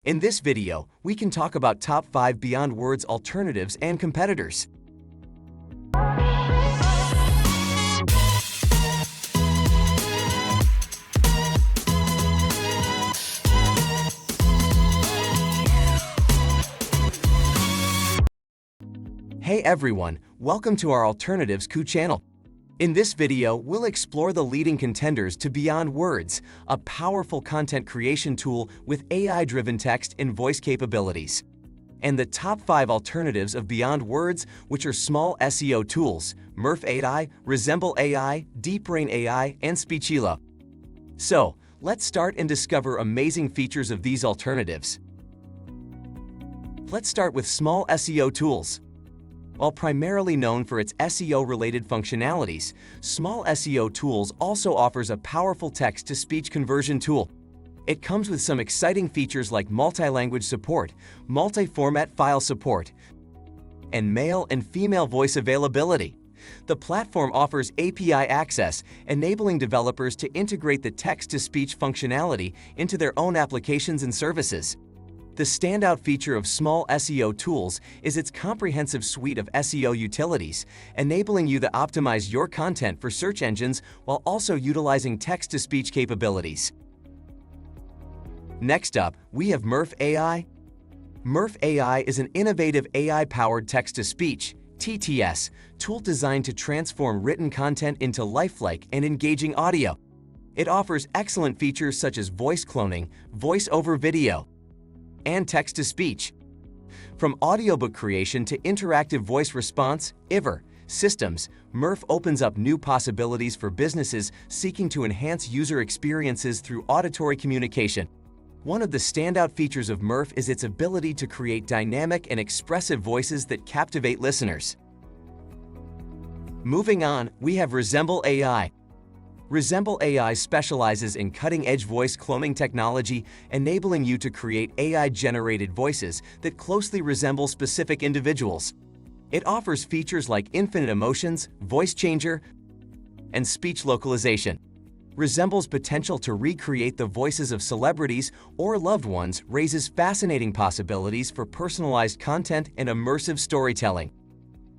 In this video, we can talk about top 5 BeyondWords alternatives and competitors. Hey everyone, welcome to our Alternatives channel. In this video, we'll explore the leading contenders to BeyondWords, a powerful content creation tool with AI-driven text and voice capabilities. And the top 5 alternatives of BeyondWords, which are SmallSEOTools, Murf AI, Resemble AI, Deepbrain AI, and Speechelo. So, let's start and discover amazing features of these alternatives. Let's start with SmallSEOTools. While primarily known for its SEO-related functionalities, SmallSEOTools also offers a powerful text-to-speech conversion tool. It comes with some exciting features like multi-language support, multi-format file support, and male and female voice availability. The platform offers API access, enabling developers to integrate the text-to-speech functionality into their own applications and services. The standout feature of SmallSEOTools is its comprehensive suite of SEO utilities, enabling you to optimize your content for search engines while also utilizing text-to-speech capabilities. Next up, we have Murf AI. Murf AI is an innovative AI-powered text-to-speech (TTS) tool designed to transform written content into lifelike and engaging audio. It offers excellent features such as voice cloning, voice over video, and text-to-speech. From audiobook creation to interactive voice response, IVR, systems, Murf opens up new possibilities for businesses seeking to enhance user experiences through auditory communication. One of the standout features of Murf is its ability to create dynamic and expressive voices that captivate listeners. Moving on, we have Resemble AI. Resemble AI specializes in cutting-edge voice cloning technology, enabling you to create AI-generated voices that closely resemble specific individuals. It offers features like infinite emotions, voice changer, and speech localization. Resemble's potential to recreate the voices of celebrities or loved ones raises fascinating possibilities for personalized content and immersive storytelling.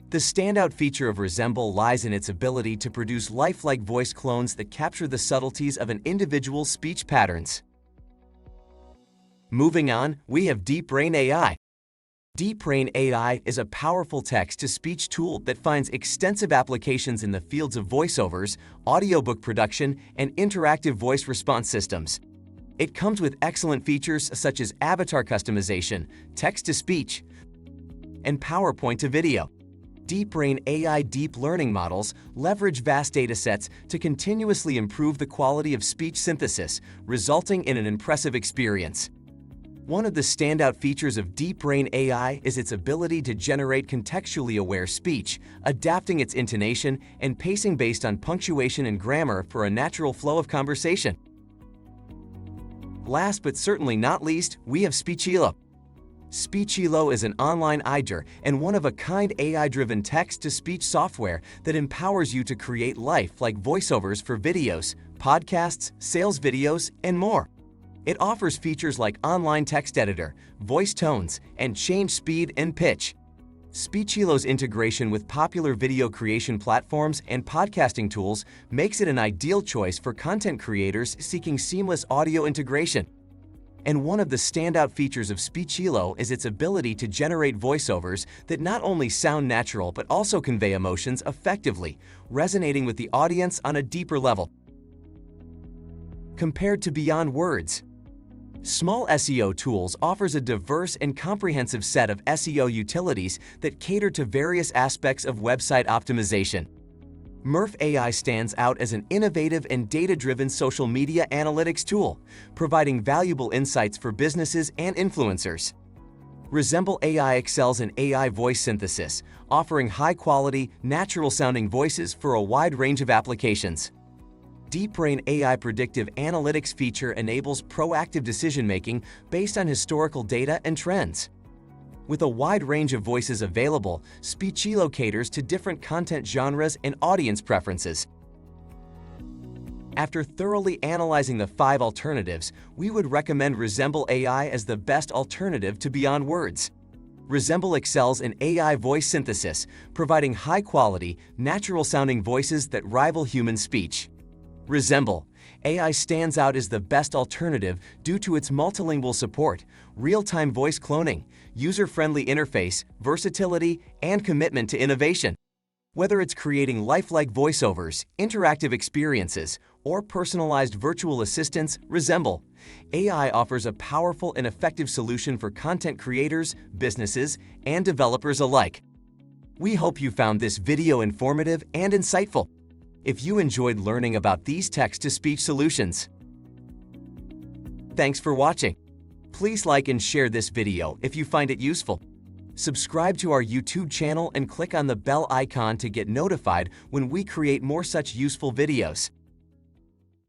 The standout feature of Resemble lies in its ability to produce lifelike voice clones that capture the subtleties of an individual's speech patterns. Moving on, we have Deepbrain AI. Deepbrain AI is a powerful text-to-speech tool that finds extensive applications in the fields of voiceovers, audiobook production, and interactive voice response systems. It comes with excellent features such as avatar customization, text-to-speech, and PowerPoint to video. Deepbrain AI deep learning models leverage vast datasets to continuously improve the quality of speech synthesis, resulting in an impressive experience. One of the standout features of Deepbrain AI is its ability to generate contextually aware speech, adapting its intonation and pacing based on punctuation and grammar for a natural flow of conversation. Last but certainly not least, we have Speechelo. Speechelo is an online IDR and one-of-a-kind AI-driven text-to-speech software that empowers you to create lifelike voiceovers for videos, podcasts, sales videos, and more. It offers features like online text editor, voice tones, and change speed and pitch. Speechelo's integration with popular video creation platforms and podcasting tools makes it an ideal choice for content creators seeking seamless audio integration. And one of the standout features of Speechelo is its ability to generate voiceovers that not only sound natural but also convey emotions effectively, resonating with the audience on a deeper level. Compared to BeyondWords, SmallSEOTools offers a diverse and comprehensive set of SEO utilities that cater to various aspects of website optimization. Murf AI stands out as an innovative and data-driven social media analytics tool, providing valuable insights for businesses and influencers. Resemble AI excels in AI voice synthesis, offering high-quality, natural-sounding voices for a wide range of applications. Deepbrain AI predictive analytics feature enables proactive decision-making based on historical data and trends. With a wide range of voices available, Speechelo caters to different content genres and audience preferences. After thoroughly analyzing the 5 alternatives, we would recommend Resemble AI as the best alternative to BeyondWords. Resemble excels in AI voice synthesis, providing high-quality, natural-sounding voices that rival human speech. Resemble AI stands out as the best alternative due to its multilingual support, real-time voice cloning, user-friendly interface, versatility, and commitment to innovation. Whether it's creating lifelike voiceovers, interactive experiences, or personalized virtual assistants, Resemble AI offers a powerful and effective solution for content creators, businesses, and developers alike. We hope you found this video informative and insightful. If you enjoyed learning about these text-to-speech solutions, thanks for watching. Please like and share this video if you find it useful. Subscribe to our YouTube channel and click on the bell icon to get notified when we create more such useful videos.